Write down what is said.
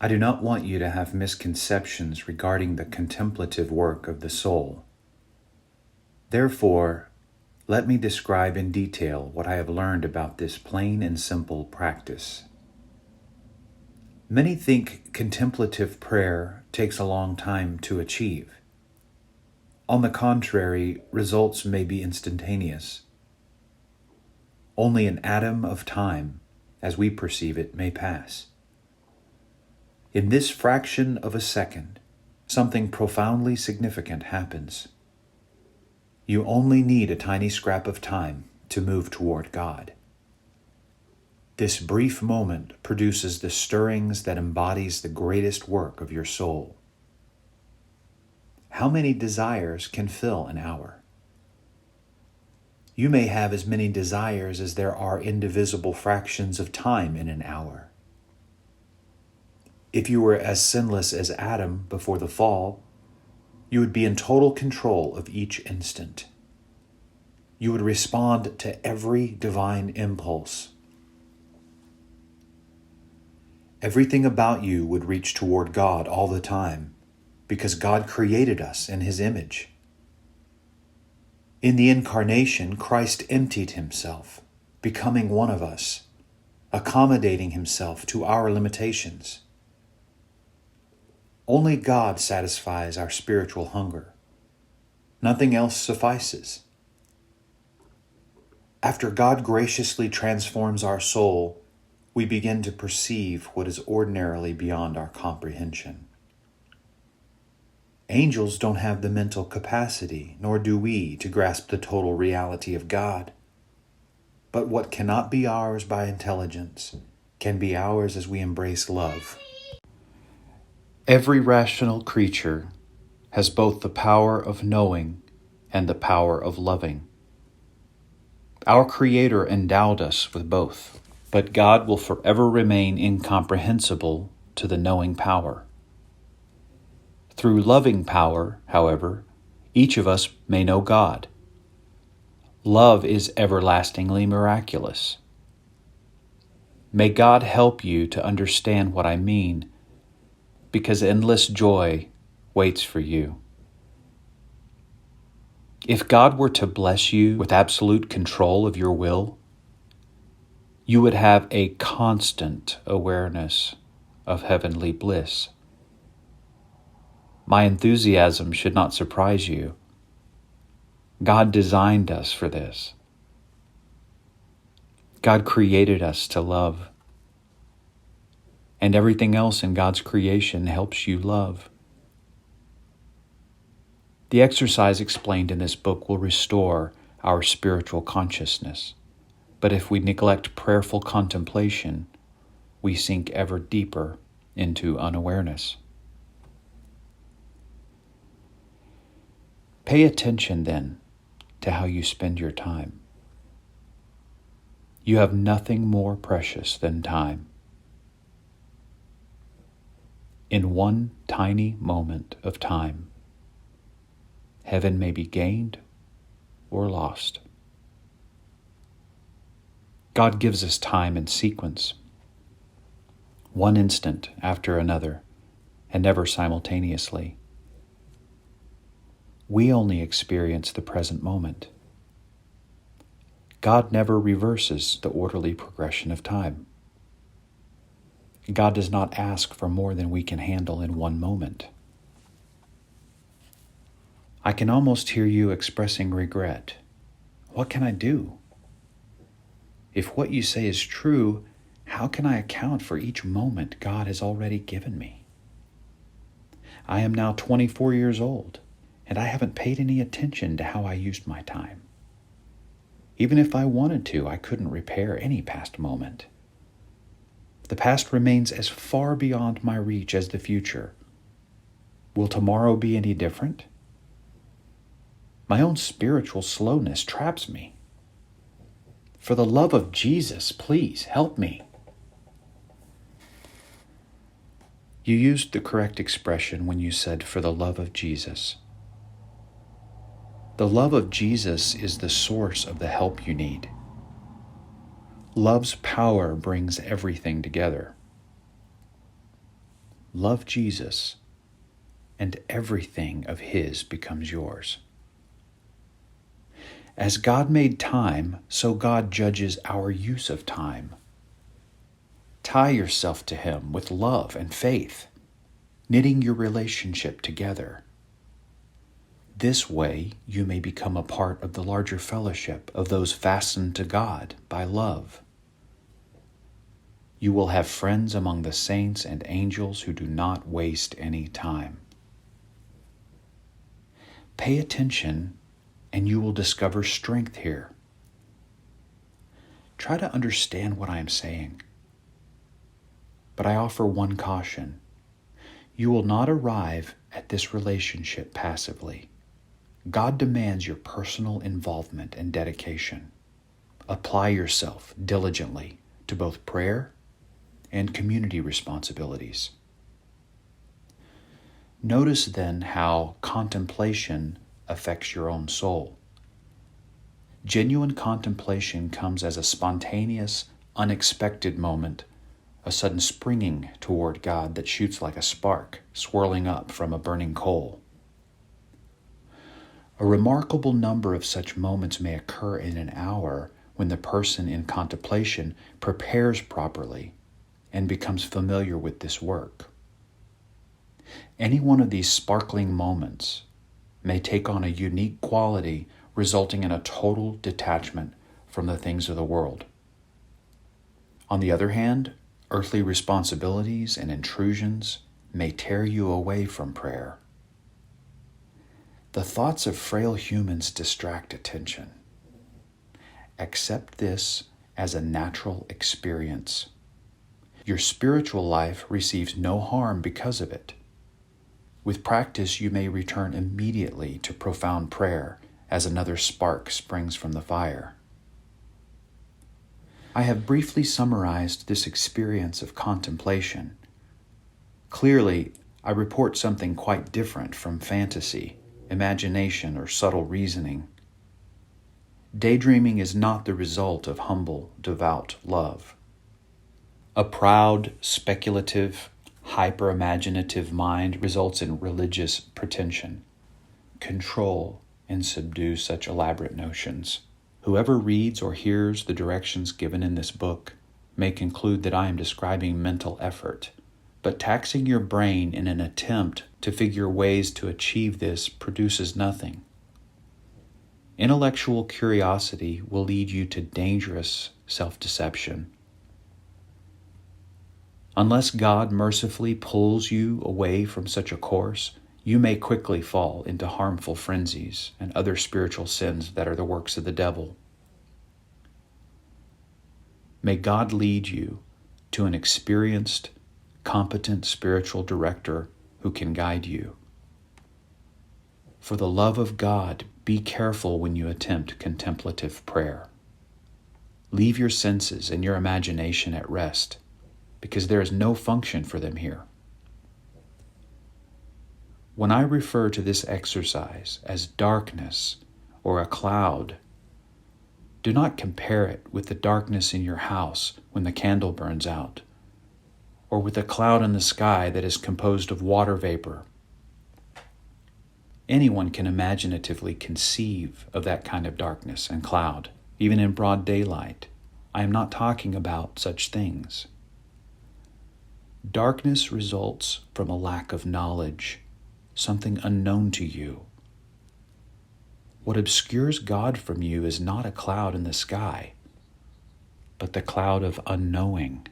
I do not want you to have misconceptions regarding the contemplative work of the soul. Therefore, let me describe in detail what I have learned about this plain and simple practice. Many think contemplative prayer takes a long time to achieve. On the contrary, results may be instantaneous. Only an atom of time, as we perceive it, may pass. In this fraction of a second, something profoundly significant happens. You only need a tiny scrap of time to move toward God. This brief moment produces the stirrings that embodies the greatest work of your soul. How many desires can fill an hour? You may have as many desires as there are indivisible fractions of time in an hour. If you were as sinless as Adam before the fall, you would be in total control of each instant. You would respond to every divine impulse. Everything about you would reach toward God all the time, because God created us in His image. In the incarnation, Christ emptied Himself, becoming one of us, accommodating Himself to our limitations. Only God satisfies our spiritual hunger. Nothing else suffices. After God graciously transforms our soul, we begin to perceive what is ordinarily beyond our comprehension. Angels don't have the mental capacity, nor do we, to grasp the total reality of God. But what cannot be ours by intelligence can be ours as we embrace love. Every rational creature has both the power of knowing and the power of loving. Our Creator endowed us with both, but God will forever remain incomprehensible to the knowing power. Through loving power, however, each of us may know God. Love is everlastingly miraculous. May God help you to understand what I mean, because endless joy waits for you. If God were to bless you with absolute control of your will, you would have a constant awareness of heavenly bliss. My enthusiasm should not surprise you. God designed us for this. God created us to love. And everything else in God's creation helps you love. The exercise explained in this book will restore our spiritual consciousness. But if we neglect prayerful contemplation, we sink ever deeper into unawareness. Pay attention, then, to how you spend your time. You have nothing more precious than time. In one tiny moment of time, heaven may be gained or lost. God gives us time in sequence, one instant after another, and never simultaneously. We only experience the present moment. God never reverses the orderly progression of time. God does not ask for more than we can handle in one moment. I can almost hear you expressing regret. What can I do? If what you say is true, how can I account for each moment God has already given me? I am now 24 years old, and I haven't paid any attention to how I used my time. Even if I wanted to, I couldn't repair any past moment. The past remains as far beyond my reach as the future. Will tomorrow be any different? My own spiritual slowness traps me. For the love of Jesus, please help me. You used the correct expression when you said, "for the love of Jesus." The love of Jesus is the source of the help you need. Love's power brings everything together. love Jesus, and everything of His becomes yours. As God made time, so God judges our use of time. Tie yourself to Him with love and faith, knitting your relationship together. This way, you may become a part of the larger fellowship of those fastened to God by love. You will have friends among the saints and angels who do not waste any time. Pay attention, and you will discover strength here. Try to understand what I am saying. But I offer one caution. You will not arrive at this relationship passively. God demands your personal involvement and dedication. Apply yourself diligently to both prayer and community responsibilities. Notice then how contemplation affects your own soul. Genuine contemplation comes as a spontaneous, unexpected moment, a sudden springing toward God that shoots like a spark swirling up from a burning coal. A remarkable number of such moments may occur in an hour when the person in contemplation prepares properly and becomes familiar with this work. Any one of these sparkling moments may take on a unique quality, resulting in a total detachment from the things of the world. On the other hand, earthly responsibilities and intrusions may tear you away from prayer. The thoughts of frail humans distract attention. Accept this as a natural experience. Your spiritual life receives no harm because of it. With practice, you may return immediately to profound prayer as another spark springs from the fire. I have briefly summarized this experience of contemplation. Clearly, I report something quite different from fantasy, imagination, or subtle reasoning. Daydreaming is not the result of humble, devout love. A proud, speculative, hyper-imaginative mind results in religious pretension. Control and subdue such elaborate notions. Whoever reads or hears the directions given in this book may conclude that I am describing mental effort, but taxing your brain in an attempt to figure ways to achieve this produces nothing. Intellectual curiosity will lead you to dangerous self-deception. Unless God mercifully pulls you away from such a course, you may quickly fall into harmful frenzies and other spiritual sins that are the works of the devil. May God lead you to an experienced, competent spiritual director who can guide you. For the love of God, be careful when you attempt contemplative prayer. Leave your senses and your imagination at rest, because there is no function for them here. When I refer to this exercise as darkness or a cloud, do not compare it with the darkness in your house when the candle burns out, or with a cloud in the sky that is composed of water vapor. Anyone can imaginatively conceive of that kind of darkness and cloud, even in broad daylight. I am not talking about such things. Darkness results from a lack of knowledge, something unknown to you. What obscures God from you is not a cloud in the sky, but the cloud of unknowing.